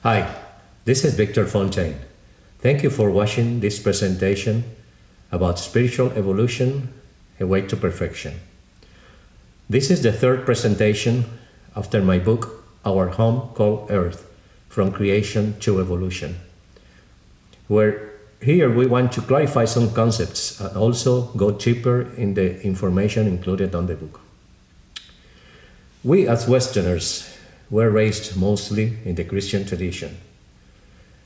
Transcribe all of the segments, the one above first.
Hi, this is Victor Fontaine. Thank you for watching this presentation about spiritual evolution, a way to perfection. This is the third presentation after my book, Our Home Called Earth, From Creation to Evolution, where here we want to clarify some concepts and also go deeper in the information included on the book. We as Westerners were raised mostly in the Christian tradition.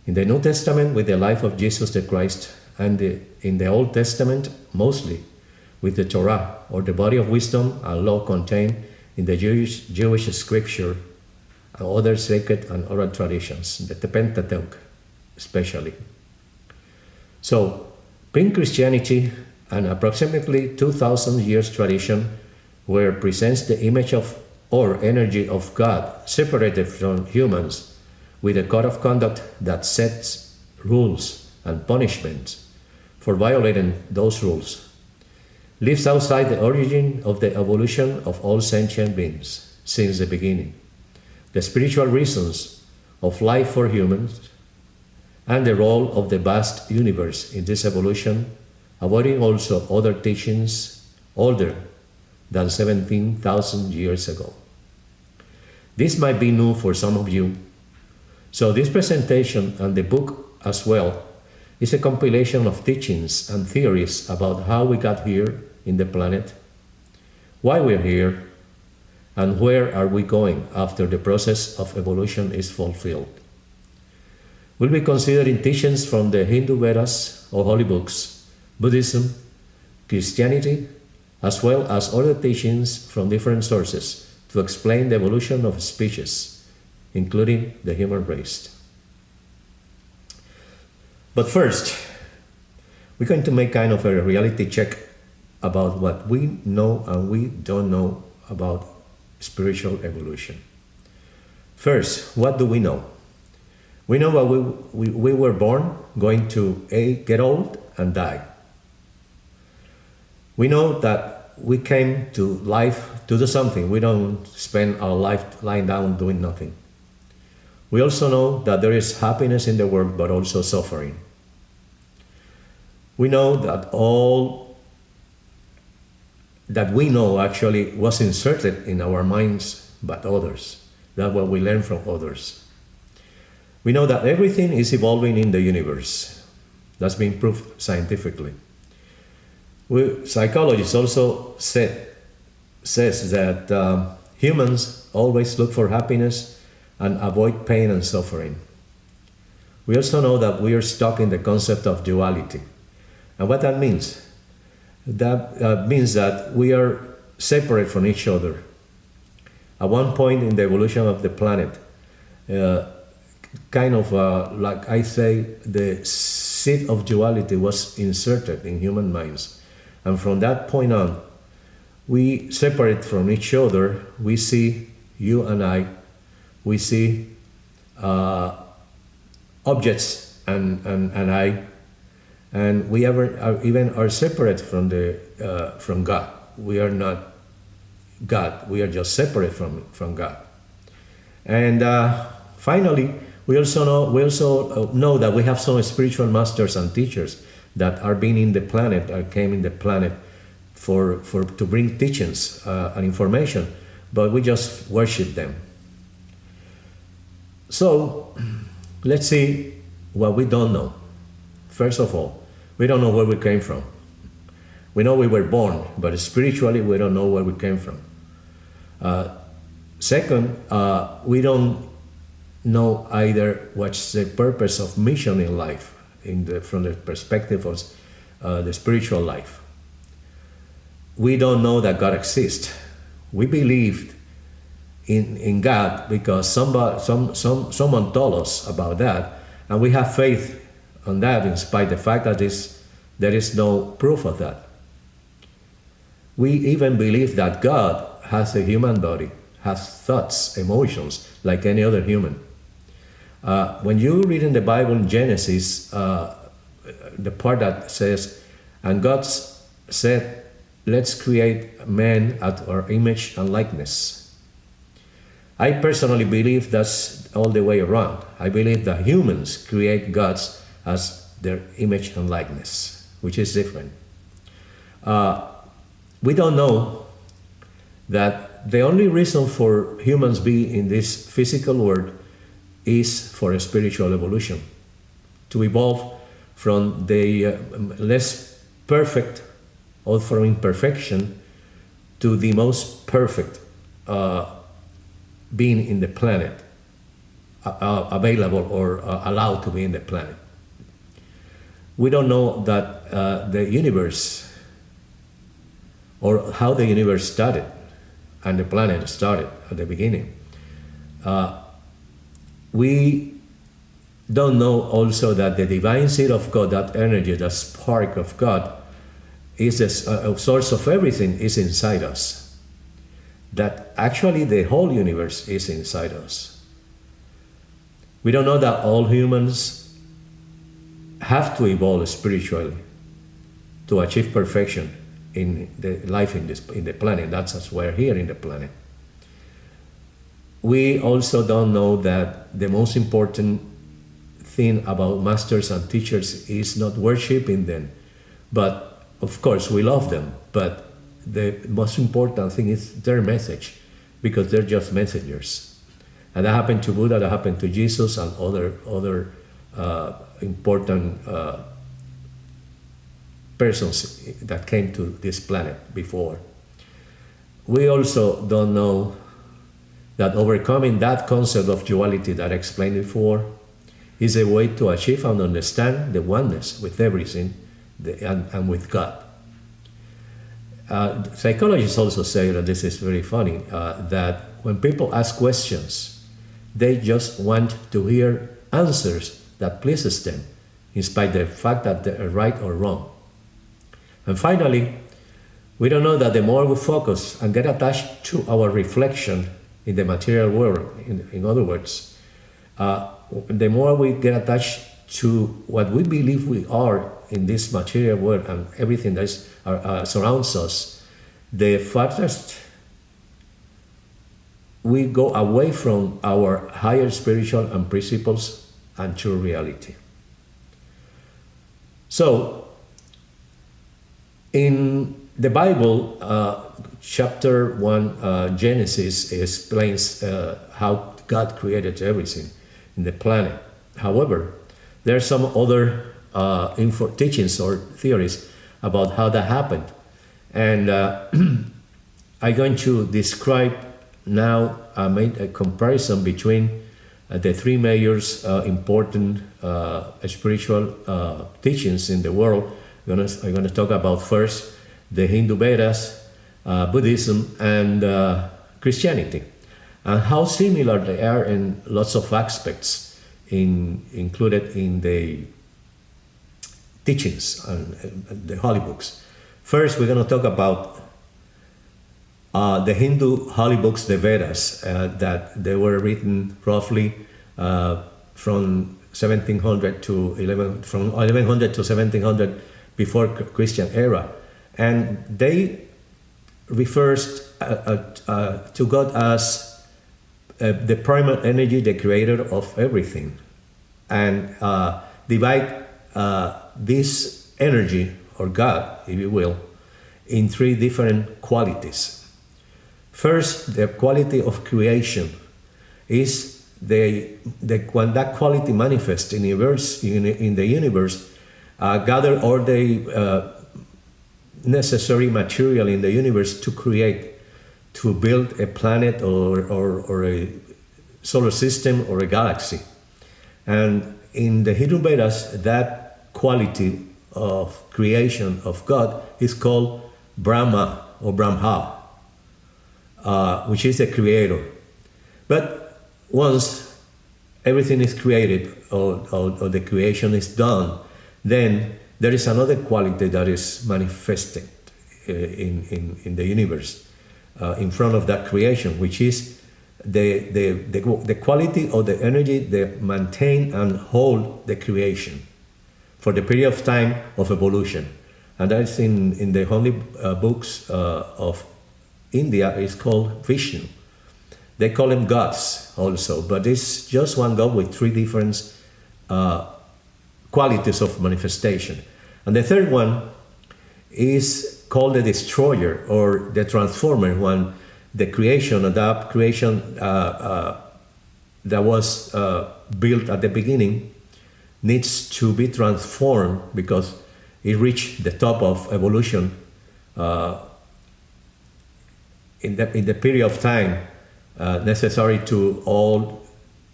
In the New Testament with the life of Jesus the Christ, and in the Old Testament mostly with the Torah, or the body of wisdom and law contained in the Jewish scripture and other sacred and oral traditions, the Pentateuch especially. So, pre-Christianity and approximately 2,000 years tradition where presents the image of or energy of God separated from humans with a code of conduct that sets rules and punishments for violating those rules, lives outside the origin of the evolution of all sentient beings since the beginning, the spiritual reasons of life for humans, and the role of the vast universe in this evolution, avoiding also other teachings older than 17,000 years ago. This might be new for some of you. So this presentation and the book as well is a compilation of teachings and theories about how we got here in the planet, why we're here, and where are we going after the process of evolution is fulfilled. We'll be considering teachings from the Hindu Vedas or holy books, Buddhism, Christianity, as well as other teachings from different sources to explain the evolution of species, including the human race. But first, we're going to make kind of a reality check about what we know and we don't know about spiritual evolution. First, what do we know? We know that we were born, going to get old and die. We know that we came to life to do something. We don't spend our life lying down doing nothing. We also know that there is happiness in the world, but also suffering. We know that all that we know actually was inserted in our minds by others. That's what we learn from others. We know that everything is evolving in the universe. That's been proved scientifically. Psychologists also says that humans always look for happiness and avoid pain and suffering. We also know that we are stuck in the concept of duality. And what that means? That means that we are separate from each other. At one point in the evolution of the planet, like I say, the seed of duality was inserted in human minds. And from that point on, we separate from each other. We see you and I, we see objects and I, and we even are separate from God. We are not God. We are just separate from God. And finally, we also know that we have some spiritual masters and teachers that are being in the planet, came in the planet to bring teachings and information, but we just worship them. So let's see what we don't know. First of all, we don't know where we came from. We know we were born, but spiritually we don't know where we came from. Second, we don't know either what's the purpose of mission in life from the perspective of the spiritual life. We don't know that God exists. We believed in God because someone told us about that, and we have faith on that in spite of the fact that there is no proof of that. We even believe that God has a human body, has thoughts, emotions, like any other human. When you read in the Bible in Genesis, the part that says, and God said, let's create man at our image and likeness. I personally believe that's all the way around. I believe that humans create gods as their image and likeness, which is different. We don't know that the only reason for humans being in this physical world is for a spiritual evolution, to evolve from the less perfect or from imperfection to the most perfect being in the planet, available or allowed to be in the planet. We don't know that the universe, or how the universe started and the planet started at the beginning. We don't know also that the divine seed of God, that energy, that spark of God, is a source of everything, is inside us. That actually the whole universe is inside us. We don't know that all humans have to evolve spiritually to achieve perfection in the life in the planet. That's as we're here in the planet. We also don't know that the most important thing about masters and teachers is not worshiping them, but of course we love them, but the most important thing is their message, because they're just messengers. And that happened to Buddha, that happened to Jesus, and other important persons that came to this planet before. We also don't know that overcoming that concept of duality that I explained before is a way to achieve and understand the oneness with everything and with God. Psychologists also say, and this is very funny, that when people ask questions, they just want to hear answers that pleases them, in spite of the fact that they're right or wrong. And finally, we don't know that the more we focus and get attached to our reflection in the material world, in other words, the more we get attached to what we believe we are in this material world and everything that surrounds us, the farthest we go away from our higher spiritual and principles and true reality. So, in the Bible, chapter 1, Genesis, explains how God created everything in the planet. However, there are some other teachings or theories about how that happened. And I'm going to describe now, I made a comparison between the three major important spiritual teachings in the world. I'm going to talk about first the Hindu Vedas, Buddhism, and Christianity, and how similar they are in lots of aspects included in the teachings and the holy books. First, we're going to talk about the Hindu holy books, the Vedas, that they were written roughly from 1100 to 1700 before Christian era, and they refers to God as the primal energy, the creator of everything, and divide this energy, or God, if you will, in three different qualities. First, the quality of creation is when that quality manifests in the universe, gather all the necessary material in the universe to create, to build a planet or a solar system or a galaxy. And in the Hindu Vedas, that quality of creation of God is called Brahma or Brahma, which is the creator. But once everything is created or the creation is done, then there is another quality that is manifested in the universe in front of that creation, which is the quality of the energy that maintain and hold the creation for the period of time of evolution. And that's in the holy books of India is called Vishnu. They call them gods also, but it's just one God with three different qualities of manifestation. And the third one is called the destroyer or the transformer, when the creation, that creation that was built at the beginning needs to be transformed because it reached the top of evolution in the period of time necessary to all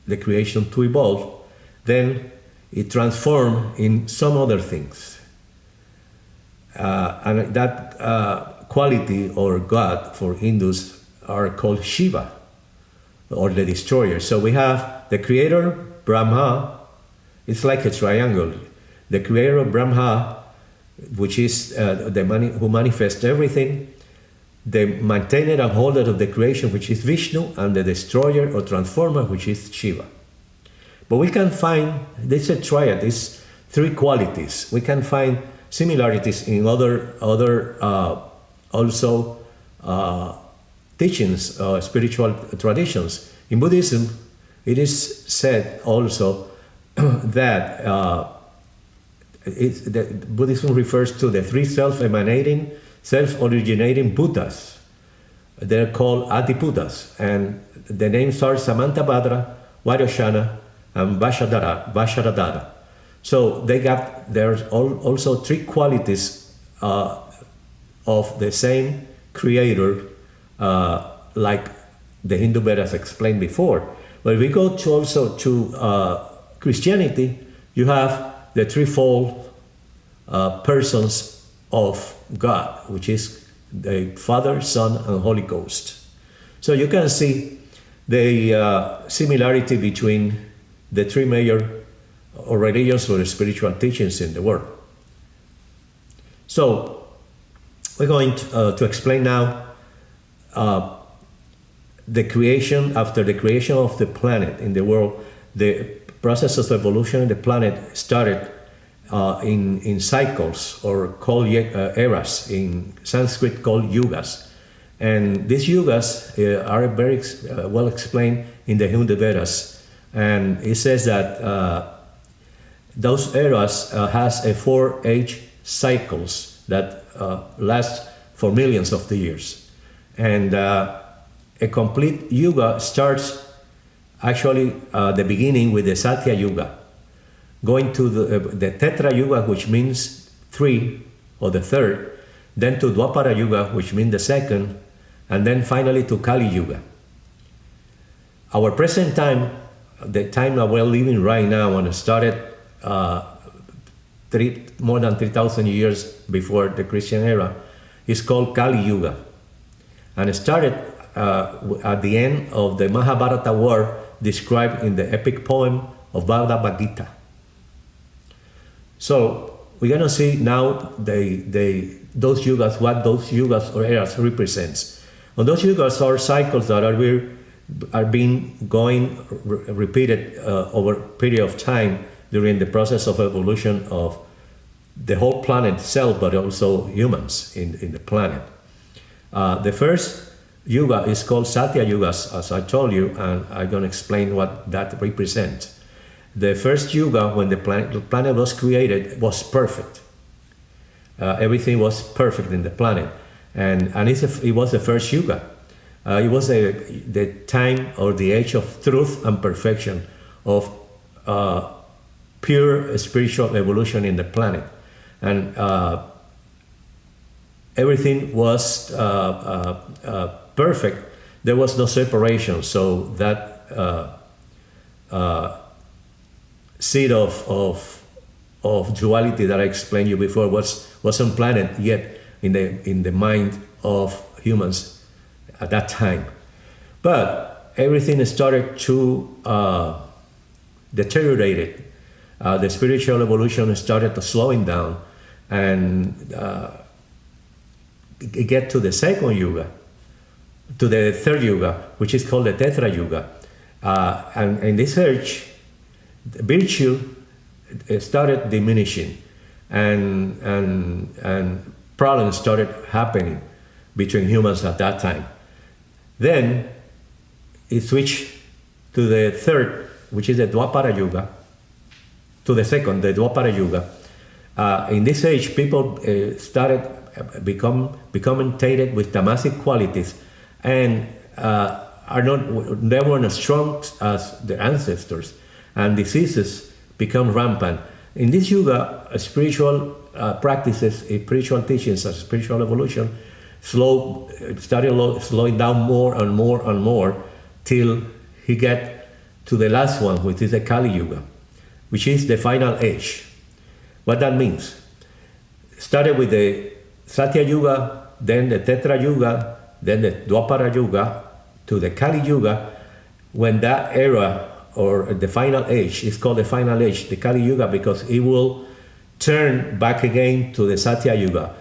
the creation to evolve. Then it transformed in some other things. And that quality or God for Hindus are called Shiva, or the destroyer. So we have the creator, Brahma. It's like a triangle. The creator of Brahma, which is who manifests everything, the maintainer and holder of the creation, which is Vishnu, and the destroyer or transformer, which is Shiva. But we can find, this is a triad, these three qualities. We can find similarities in other also teachings, spiritual traditions. In Buddhism, it is said also that Buddhism refers to the three self-emanating, self-originating Buddhas. They're called Adi-Buddhas, and the names are Samantabhadra, Vairocana, and Vajradhara. So there's also three qualities of the same creator, like the Hindu Vedas explained before. When we go to Christianity, you have the threefold persons of God, which is the Father, Son, and Holy Ghost. So you can see the similarity between the three major or religious or spiritual teachings in the world. So we're going to explain now the creation. After the creation of the planet in the world, the process of evolution in the planet started in cycles, or called eras, in Sanskrit called yugas. And these yugas are very well explained in the Hindu Vedas. And it says that those eras has a 4 age cycles that last for millions of the years. And a complete yuga starts actually the beginning with the Satya Yuga, going to the Tetra Yuga, which means 3 or the third, then to Dwapara Yuga, which means the second, and then finally to Kali Yuga. Our present time, the time that we're living right now, when it started more than 3,000 years before the Christian era, is called Kali Yuga. And it started at the end of the Mahabharata war described in the epic poem of Bhagavad Gita. So we're going to see now those yugas, what those yugas or eras represents. And those yugas are cycles that are being repeated over a period of time during the process of evolution of the whole planet itself, but also humans in the planet. The first yuga is called Satya Yuga, as I told you, and I'm going to explain what that represents. The first yuga, when the planet was created, was perfect. Everything was perfect in the planet, and it was the first yuga. It was the time or the age of truth and perfection, of pure spiritual evolution in the planet. And everything was perfect. There was no separation. So that seed of duality that I explained you before wasn't planted yet in the mind of humans at that time. But everything started to deteriorate. The spiritual evolution started to slowing down, and get to the second yuga, to the third yuga, which is called the Tetra Yuga. And in this age, virtue started diminishing, and problems started happening between humans at that time. Then it switched to the third, which is the Dwapara Yuga, to the second, the Dwapara Yuga. In this age, people started becoming tainted with tamasic qualities, and they weren't as strong as their ancestors, and diseases become rampant. In this yuga, spiritual practices, spiritual teachings, and spiritual evolution started slowing down more and more and more till he get to the last one, which is the Kali Yuga, which is the final age. What that means? Started with the Satya Yuga, then the Tetra Yuga, then the Dwapara Yuga, to the Kali Yuga. When that era, or the final age, is called the final age, the Kali Yuga, because it will turn back again to the Satya Yuga.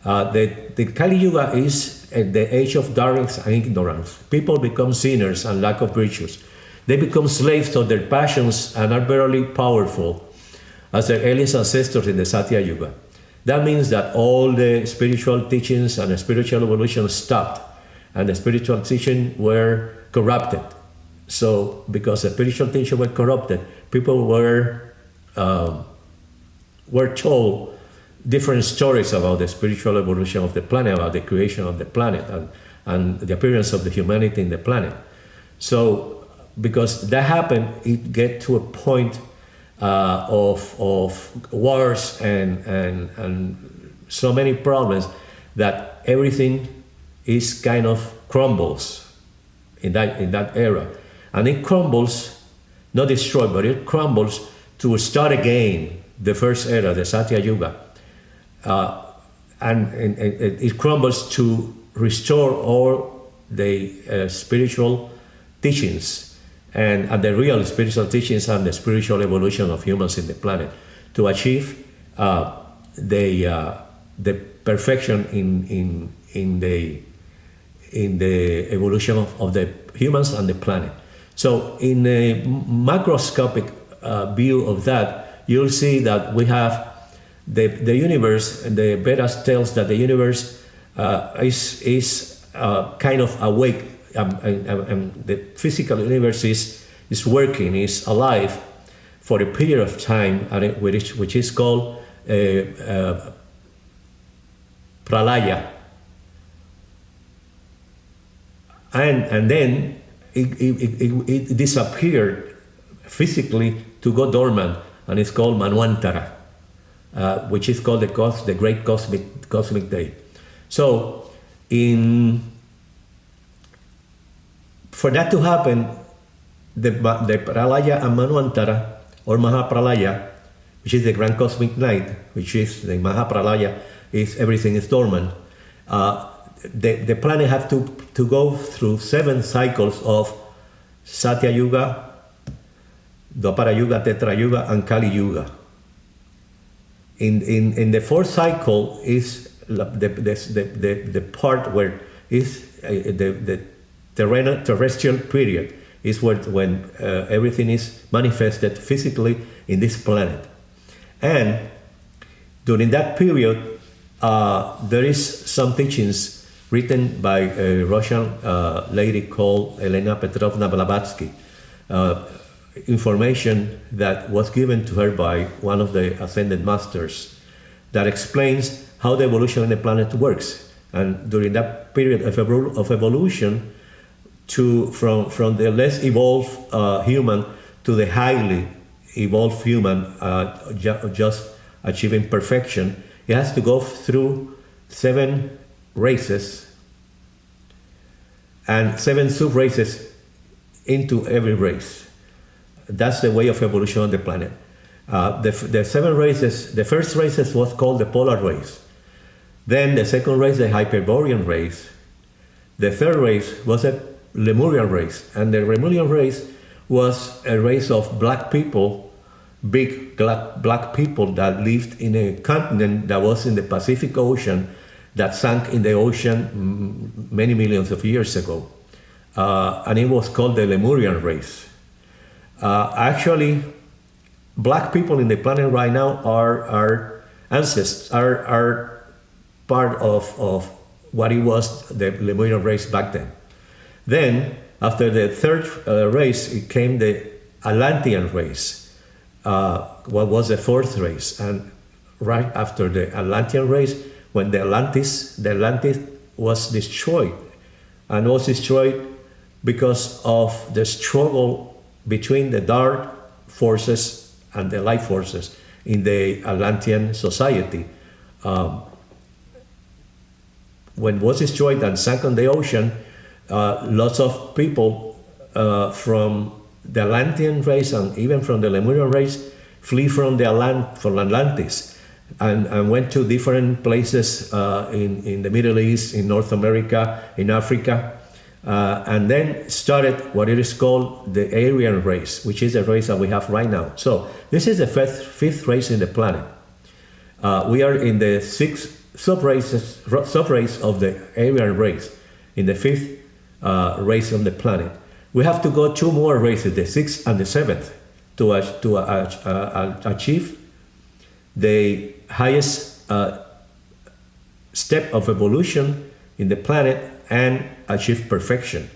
The Kali Yuga is the age of darkness and ignorance. People become sinners and lack of virtues. They become slaves of their passions and are very powerful as their earliest ancestors in the Satya Yuga. That means that all the spiritual teachings and the spiritual evolution stopped, and the spiritual teachings were corrupted. So, because the spiritual teachings were corrupted, people were told different stories about the spiritual evolution of the planet, about the creation of the planet, and the appearance of the humanity in the planet. So, because that happened, it get to a point of wars and so many problems that everything is kind of crumbles in that era, and it crumbles, not destroyed, but it crumbles to start again the first era, the Satya Yuga, and it crumbles to restore all the spiritual teachings. And the real spiritual teachings and the spiritual evolution of humans in the planet, to achieve the perfection in the evolution of the humans and the planet. So, in a macroscopic view of that, you'll see that we have the universe. The Vedas tells that the universe is kind of awake. The physical universe is working, is alive for a period of time, which is called pralaya, and then it disappeared physically to go dormant, and it's called Manvantara, which is called the Great Cosmic Day. So, for that to happen, the Pralaya and Manvantara, or Mahapralaya, which is the Grand Cosmic Night, which is the Mahapralaya, is everything is dormant. The planet have to go through 7 cycles of Satya Yuga, Dwapara Yuga, Tetra Yuga, and Kali Yuga. In the 4th cycle is the part where is the terrestrial period, is when everything is manifested physically in this planet. And during that period, there is some teachings written by a Russian lady called Elena Petrovna Blavatsky, information that was given to her by one of the Ascended Masters that explains how the evolution of the planet works. And during that period of evolution, from the less evolved human to the highly evolved human, just achieving perfection, it has to go through 7 races and 7 sub-races into every race. That's the way of evolution of the planet. The 7 races, the first race was called the polar race. Then the second race, the Hyperborean race. The third race was a Lemurian race, and the Lemurian race was a race of black people, big black people that lived in a continent that was in the Pacific Ocean, that sank in the ocean many millions of years ago, and it was called the Lemurian race. Actually, black people in the planet right now are ancestors, are part of what it was the Lemurian race back then. Then After the third race, it came the Atlantean race. What was the fourth race? And right after the Atlantean race, when the Atlantis was destroyed, and was destroyed because of the struggle between the dark forces and the light forces in the Atlantean society. When it was destroyed and sank on the ocean, lots of people from the Atlantean race and even from the Lemurian race flee from Atlantis and went to different places in the Middle East, in North America, in Africa, and then started what it is called the Aryan race, which is the race that we have right now. So this is the fifth race in the planet. We are in the sixth subrace of the Aryan race, in the fifth race on the planet. We have to go 2 more races, the sixth and the seventh, to achieve the highest step of evolution in the planet and achieve perfection,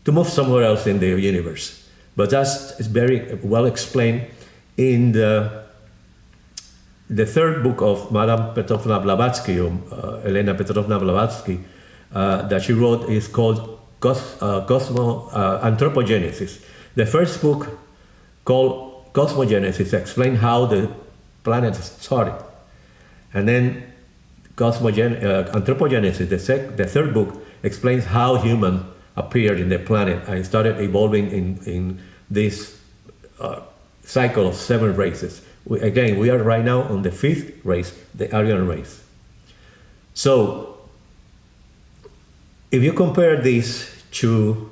to move somewhere else in the universe. But that's very well explained in the third book of Madame Petrovna Blavatsky, Elena Petrovna Blavatsky, that she wrote, is called Anthropogenesis. The first book, called Cosmogenesis, explains how the planet started. And then Anthropogenesis, the third book, explains how human appeared in the planet and started evolving in this cycle of 7 races. We are right now on the 5th race, the Aryan race. So, if you compare this to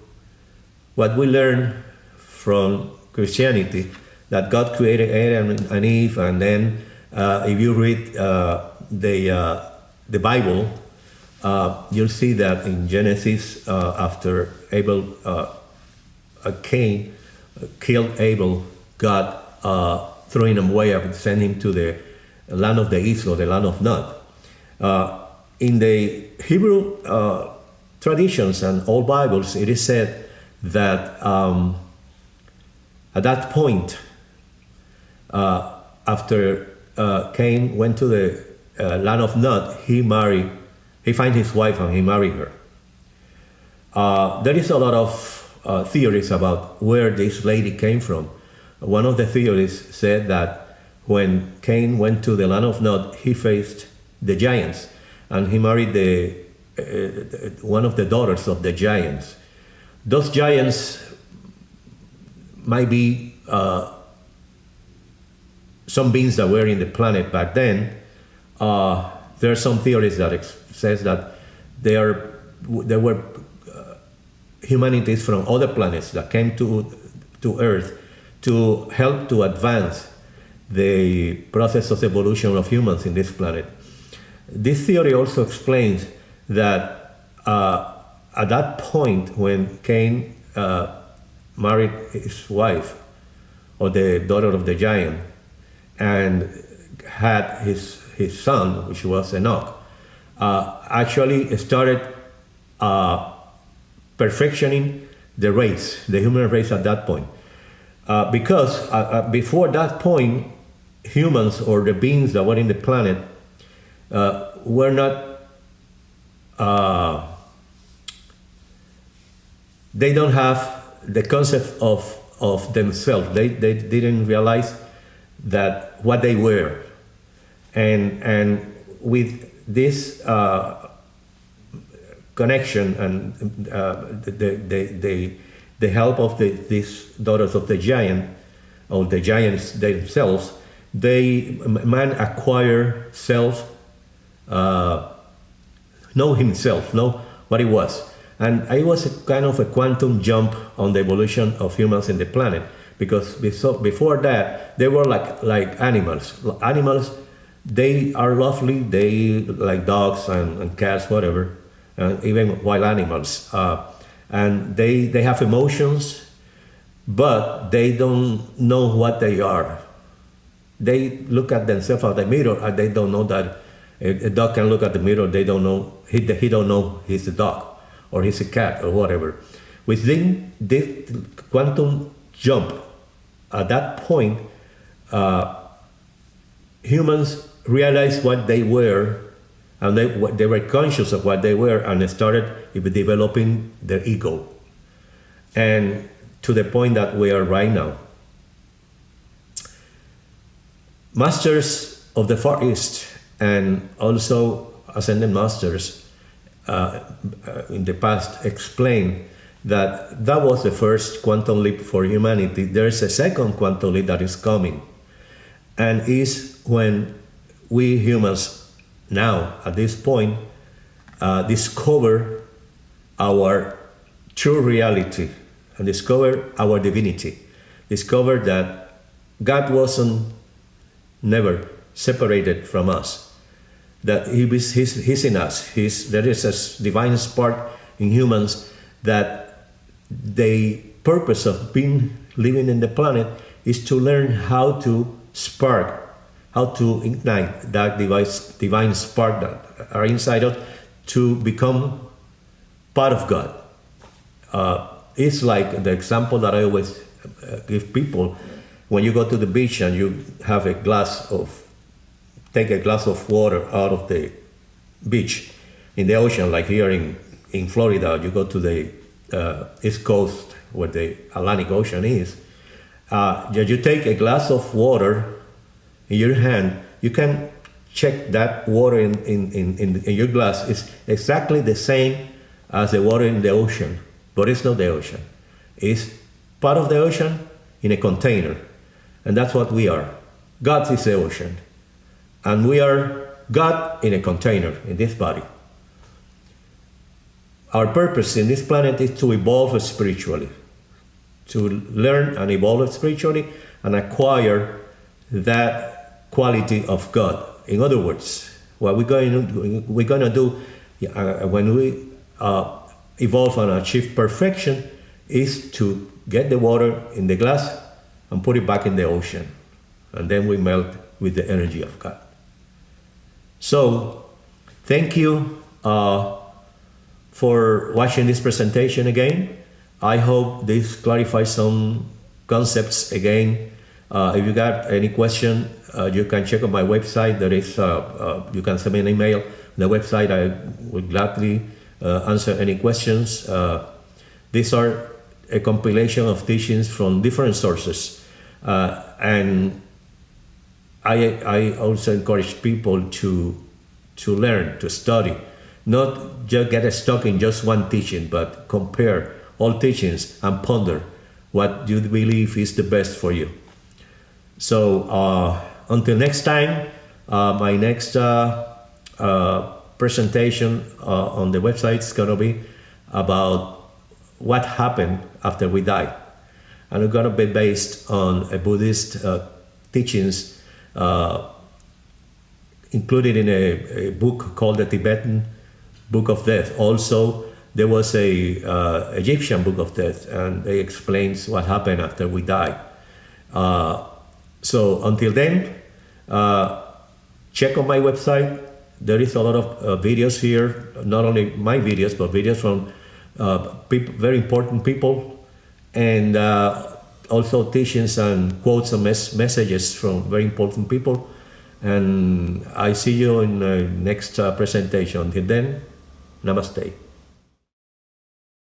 what we learn from Christianity, that God created Adam and Eve, and then if you read the Bible, you'll see that in Genesis, after Cain killed Abel, God threw him away and sent him to the land of the east, or the land of Nod. In the Hebrew traditions and old Bibles, it is said that at that point, after Cain went to the land of Nod, he found his wife and he married her. There is a lot of theories about where this lady came from. One of the theories said that when Cain went to the land of Nod, he faced the giants, and he married one of the daughters of the giants. Those giants might be some beings that were in the planet back then. There are some theories that says that there were humanities from other planets that came to Earth to help to advance the process of evolution of humans in this planet. This theory also explains that at that point when Cain married his wife, or the daughter of the giant, and had his son, which was Enoch, actually started perfectioning the race, the human race at that point. Because before that point, humans, or the beings that were in the planet, were not, they don't have the concept of themselves. They didn't realize that what they were. And with this connection and the help of these daughters of the giant, or the giants themselves, man acquire self, know himself, know what he was. And it was a kind of a quantum jump on the evolution of humans in the planet, because before that, they were like animals. Animals, they are lovely, they like dogs and cats, whatever, even wild animals. And they have emotions, but they don't know what they are. They look at themselves at the mirror, and they don't know that a dog can look at the mirror. They don't know, he don't know he's a dog, or he's a cat, or whatever. Within this quantum jump, at that point, humans realized what they were, and they were conscious of what they were, and started developing their ego. And to the point that we are right now. Masters of the Far East and also ascended masters in the past explained that that was the first quantum leap for humanity. There's a second quantum leap that is coming, and is when we humans now at this point discover our true reality and discover our divinity, discover that God wasn't never separated from us, that he's in us. There is a divine spark in humans, that the purpose of living in the planet is to learn how to spark, how to ignite that divine spark that are inside us to become part of God. It's like the example that I always give people. When you go to the beach and you have take a glass of water out of the beach in the ocean, like here in Florida, you go to the East Coast where the Atlantic Ocean is, you take a glass of water in your hand, you can check that water in your glass is exactly the same as the water in the ocean, but it's not the ocean. It's part of the ocean in a container. And that's what we are. God is the ocean. And we are God in a container, in this body. Our purpose in this planet is to evolve spiritually, to learn and evolve spiritually and acquire that quality of God. In other words, what we're going to do when we evolve and achieve perfection is to get the water in the glass and put it back in the ocean. And then we melt with the energy of God. So, thank you for watching this presentation again. I hope this clarifies some concepts again. If you got any question, you can check on my website. There is, you can send me an email. On the website, I would gladly answer any questions. These are a compilation of teachings from different sources. And I also encourage people to learn, to study, not just get stuck in just one teaching, but compare all teachings and ponder what you believe is the best for you. So until next time, my next presentation on the website is going to be about what happened after we die. And it's going to be based on a Buddhist teachings included in a book called the Tibetan Book of Death. Also, there was a Egyptian Book of Death, and it explains what happened after we die. So until then, check on my website. There is a lot of videos here, not only my videos, but videos from very important people, and also teachings and quotes and messages from very important people. And I see you in the next presentation. Until then, namaste.